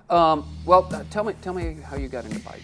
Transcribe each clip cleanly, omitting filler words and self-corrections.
Tell me how you got into bikes.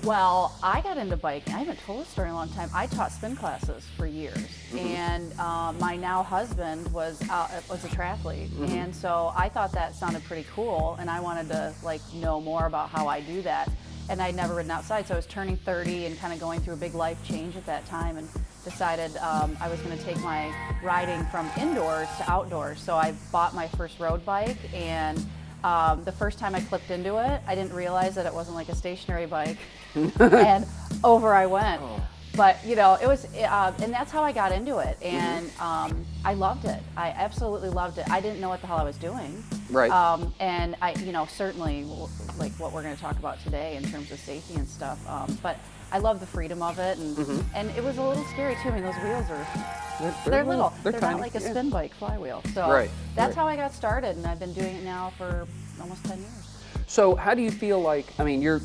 Well, I got into biking. I haven't told this story in a long time. I taught spin classes for years, and my now husband was a triathlete, and so I thought that sounded pretty cool, and I wanted to know more about how I do that. And I'd never ridden outside, so I was turning 30 and kind of going through a big life change at that time, and decided I was going to take my riding from indoors to outdoors. So I bought my first road bike, and the first time I clipped into it, I didn't realize that it wasn't like a stationary bike, and over I went. Oh. But it was, and that's how I got into it, and I loved it. I absolutely loved it. I didn't know what the hell I was doing. Right. And I, certainly like what we're going to talk about today in terms of safety and stuff. But I love the freedom of it, and it was a little scary too. I mean, those wheels they're little. They're not like a spin bike flywheel. So that's how I got started, and I've been doing it now for almost 10 years. So how do you feel like, I mean, you're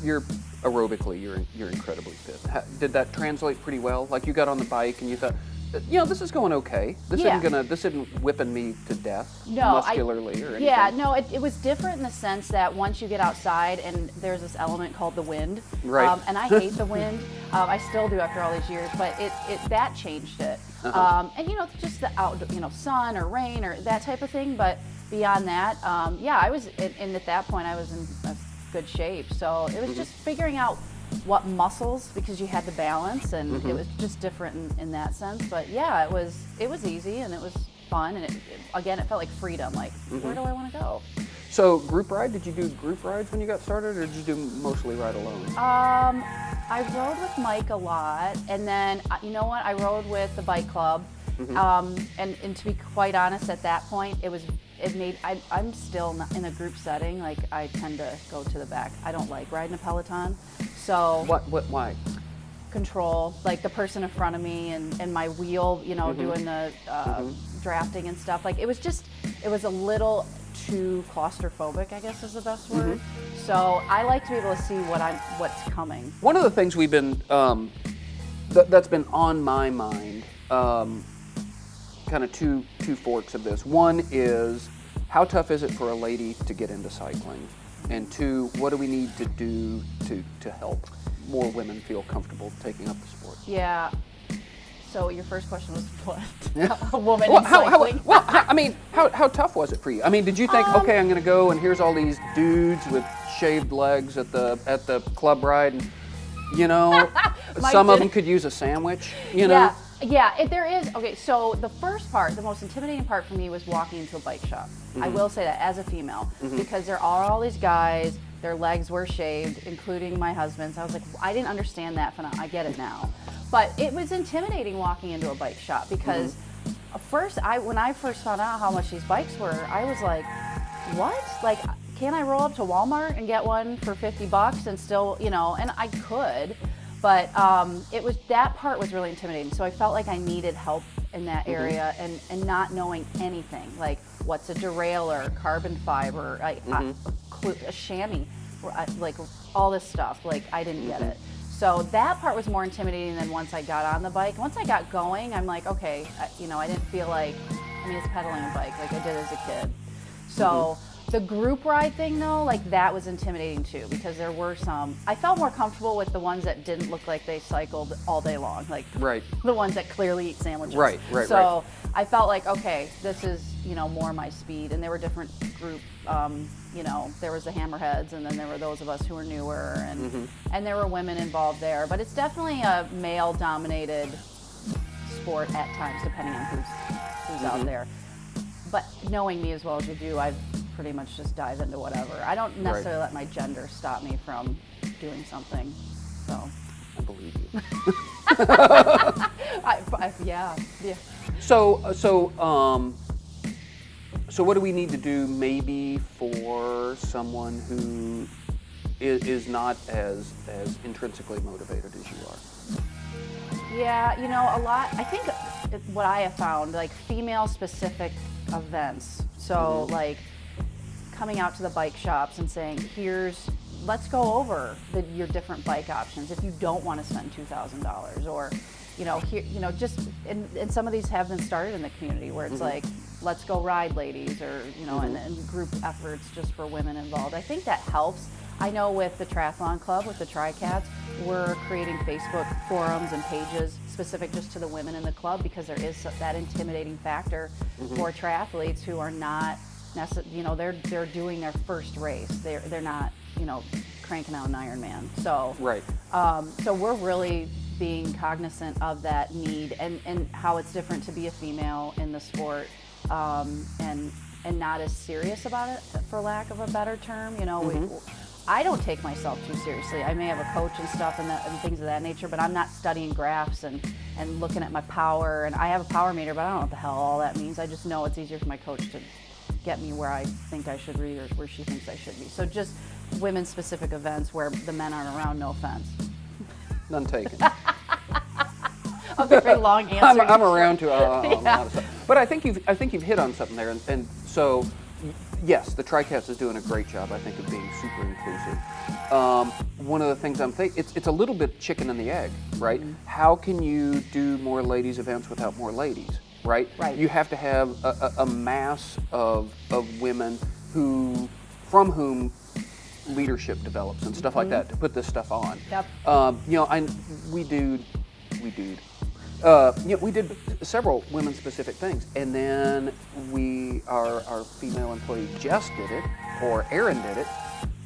aerobically, you're incredibly fit. Did that translate pretty well? Like you got on the bike and you thought, this is going okay. This isn't whipping me to death muscularly or anything. Yeah, no, it was different in the sense that once you get outside and there's this element called the wind. Right. And I hate the wind. I still do after all these years, but that changed it. And just the sun or rain or that type of thing. But beyond that, I was, and at that point I was in a good shape. So it was just figuring out what muscles, because you had the balance, and it was just different in that sense. But yeah, it was easy and it was fun, and it felt like freedom. Like, where do I want to go? So group ride, did you do group rides when you got started, or did you do mostly ride alone? I rode with Mike a lot, and then I rode with the bike club. And to be quite honest, at that point, I'm still not in a group setting. Like, I tend to go to the back. I don't like riding a Peloton. So why? Control, like the person in front of me and my wheel, doing the drafting and stuff. Like, it was a little too claustrophobic, I guess is the best word. So I like to be able to see what's coming. One of the things we've been that's been on my mind, kind of two forks of this. One is, how tough is it for a lady to get into cycling? And two, what do we need to do to help more women feel comfortable taking up the sport? Yeah. So your first question was what? A woman in cycling? How tough was it for you? I mean, did you think, okay, I'm going to go and here's all these dudes with shaved legs at the club ride, and some of them could use a sandwich, Yeah, there is. Okay, so the first part, the most intimidating part for me was walking into a bike shop. I will say that as a female, because there are all these guys, their legs were shaved, including my husband's. I was like, I didn't understand that phenomenon. I get it now. But it was intimidating walking into a bike shop, because when I first found out how much these bikes were, I was like, what? Like, can I roll up to Walmart and get one for $50 and still, and I could. But that part was really intimidating. So I felt like I needed help in that area, and not knowing anything, like what's a derailleur, carbon fiber, a chamois, like all this stuff. Like, I didn't get it. So that part was more intimidating than once I got on the bike. Once I got going, I'm like, okay, I didn't feel like, it's pedaling a bike like I did as a kid. So the group ride thing, though, like, that was intimidating too, because there were I felt more comfortable with the ones that didn't look like they cycled all day long, like the ones that clearly eat sandwiches. Right. So I felt like, okay, this is, more my speed. And there were different group, there was the hammerheads, and then there were those of us who were newer, and there were women involved there. But it's definitely a male-dominated sport at times, depending on who's out there. But knowing me as well as you do, I've pretty much just dive into whatever. I don't necessarily let my gender stop me from doing something. So I believe you. Yeah. So what do we need to do maybe for someone who is not as intrinsically motivated as you are? Yeah, a lot. I think what I have found, like, female-specific events. So, like, coming out to the bike shops and saying, let's go over your different bike options if you don't want to spend $2,000, or, here, just and some of these have been started in the community where it's like, let's go ride, ladies, or and group efforts just for women involved. I think that helps. I know with the triathlon club, with the Tricats, we're creating Facebook forums and pages specific just to the women in the club, because there is that intimidating factor for triathletes who are not they're doing their first race. They're not cranking out an Ironman. So right. So we're really being cognizant of that need and how it's different to be a female in the sport, and not as serious about it, for lack of a better term. I don't take myself too seriously. I may have a coach and stuff and things of that nature, but I'm not studying graphs and looking at my power. And I have a power meter, but I don't know what the hell all that means. I just know it's easier for my coach to get me where I think I should be or where she thinks I should be. So just women-specific events where the men aren't around, no offense. None taken. A very long answer. I'm around to a lot of stuff. But I think you've hit on something there. And so, yes, the Tricats is doing a great job, I think, of being super inclusive. One of the things I'm thinking, it's a little bit chicken and the egg, right? How can you do more ladies events without more ladies, right? Right. You have to have a mass of women from whom leadership develops and stuff like that to put this stuff on. Yep. We did several women-specific things, and then our female employee Jess did it, or Erin did it,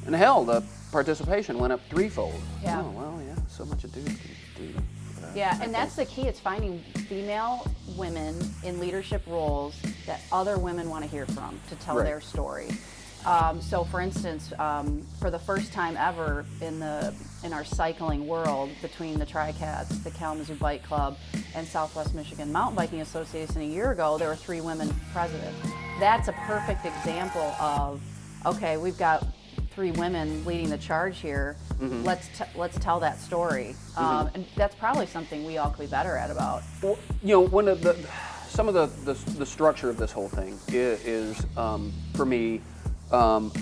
and hell, the participation went up threefold. Yeah. Oh well, yeah, so much a dude can do. Yeah, and that's the key. It's finding female women in leadership roles that other women want to hear from to tell Right. their story. So, for instance, for the first time ever in our cycling world, between the Tricats, the Kalamazoo Bike Club, and Southwest Michigan Mountain Biking Association a year ago, there were 3 women president. That's a perfect example of, okay, we've got 3 women leading the charge here. Let's tell that story, and that's probably something we all could be better at about. Well, some of the structure of this whole thing is for me.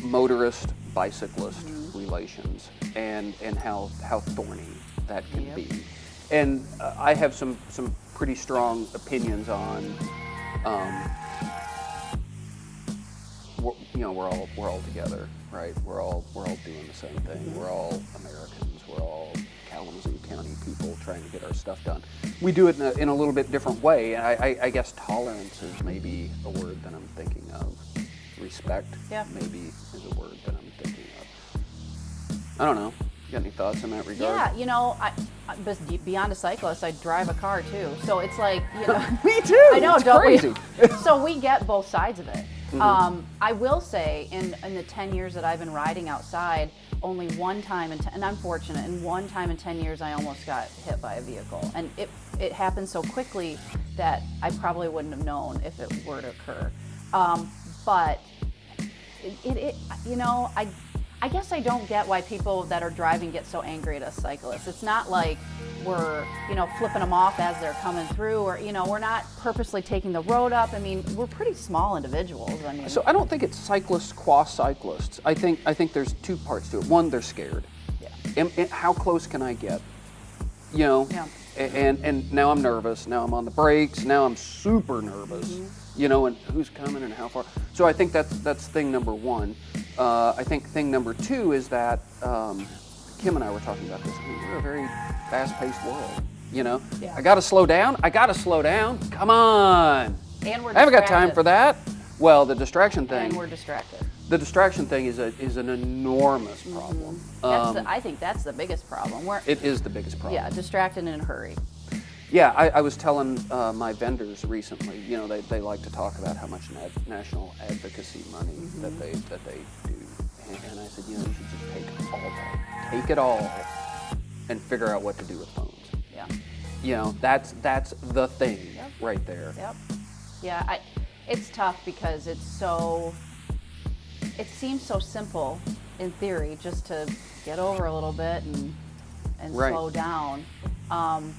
Motorist bicyclist relations and how thorny that can be, and I have some pretty strong opinions on we're all together, right? We're all doing the same thing. We're all Americans. We're all Kalamazoo County people trying to get our stuff done. We do it in a little bit different way. I guess tolerance is maybe a word that I'm thinking of. Respect, maybe, is a word that I'm thinking of. I don't know. You got any thoughts in that regard? Yeah, but beyond a cyclist, I drive a car too. So it's like, Me too. I know, it's don't crazy. So we get both sides of it. I will say, in the 10 years that I've been riding outside, only one time, and I'm fortunate, in one time in 10 years I almost got hit by a vehicle. And it happened so quickly that I probably wouldn't have known if it were to occur. But I guess I don't get why people that are driving get so angry at us cyclists. It's not like we're, flipping them off as they're coming through, or, we're not purposely taking the road up. I mean, we're pretty small individuals. So I don't think it's cyclists qua cyclists. I think there's 2 parts to it. One, they're scared. Yeah. And how close can I get? Yeah. And now I'm nervous. Now I'm on the brakes. Now I'm super nervous. And who's coming and how far. So I think that's thing number 1. I think thing number 2 is that Kim and I were talking about this. We're a very fast-paced world. Yeah. I got to slow down. Come on. And we're I haven't got time for that. Well, the distraction thing. And we're distracted. The distraction thing is an enormous problem. I think that's the biggest problem. It is the biggest problem. Yeah, distracted and in a hurry. Yeah, I was telling my vendors recently, they like to talk about how much national advocacy money that they do. And I said, you should just take it all and figure out what to do with phones. Yeah. That's the thing right there. Yep. Yeah, it's tough because it seems so simple in theory, just to get over a little bit and Right. slow down.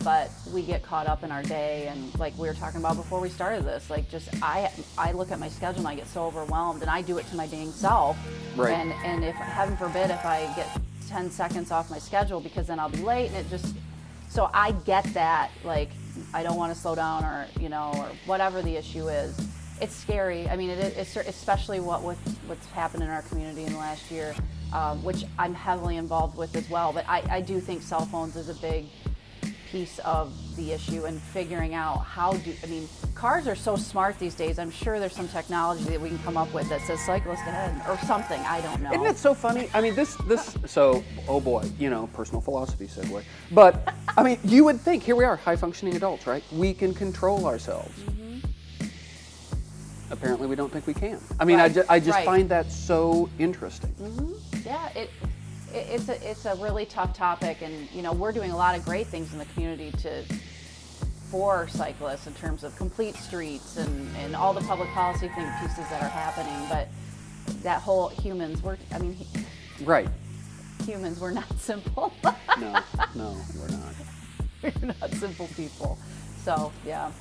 But we get caught up in our day, and like we were talking about before we started this, like just I look at my schedule and I get so overwhelmed, and I do it to my dang self. Right. And if heaven forbid if I get 10 seconds off my schedule, because then I'll be late, and so I get that, like I don't want to slow down, or or whatever the issue is. It's scary. I mean, it's especially what's happened in our community in the last year, which I'm heavily involved with as well. But I do think cell phones is a big piece of the issue, and figuring out cars are so smart these days. I'm sure there's some technology that we can come up with that says cyclist ahead or something. I don't know. Isn't it so funny? I mean, so, oh boy, personal philosophy segue. But, I mean, you would think, here we are, high-functioning adults, right? We can control ourselves. Mm-hmm. Apparently we don't think we can. I mean, right. I just find that so interesting. Mm-hmm. Yeah, it's a really tough topic, and we're doing a lot of great things in the community for cyclists in terms of complete streets and all the public policy pieces that are happening. But that whole right. Humans, we're not simple. No, we're not. We're not simple people. So yeah.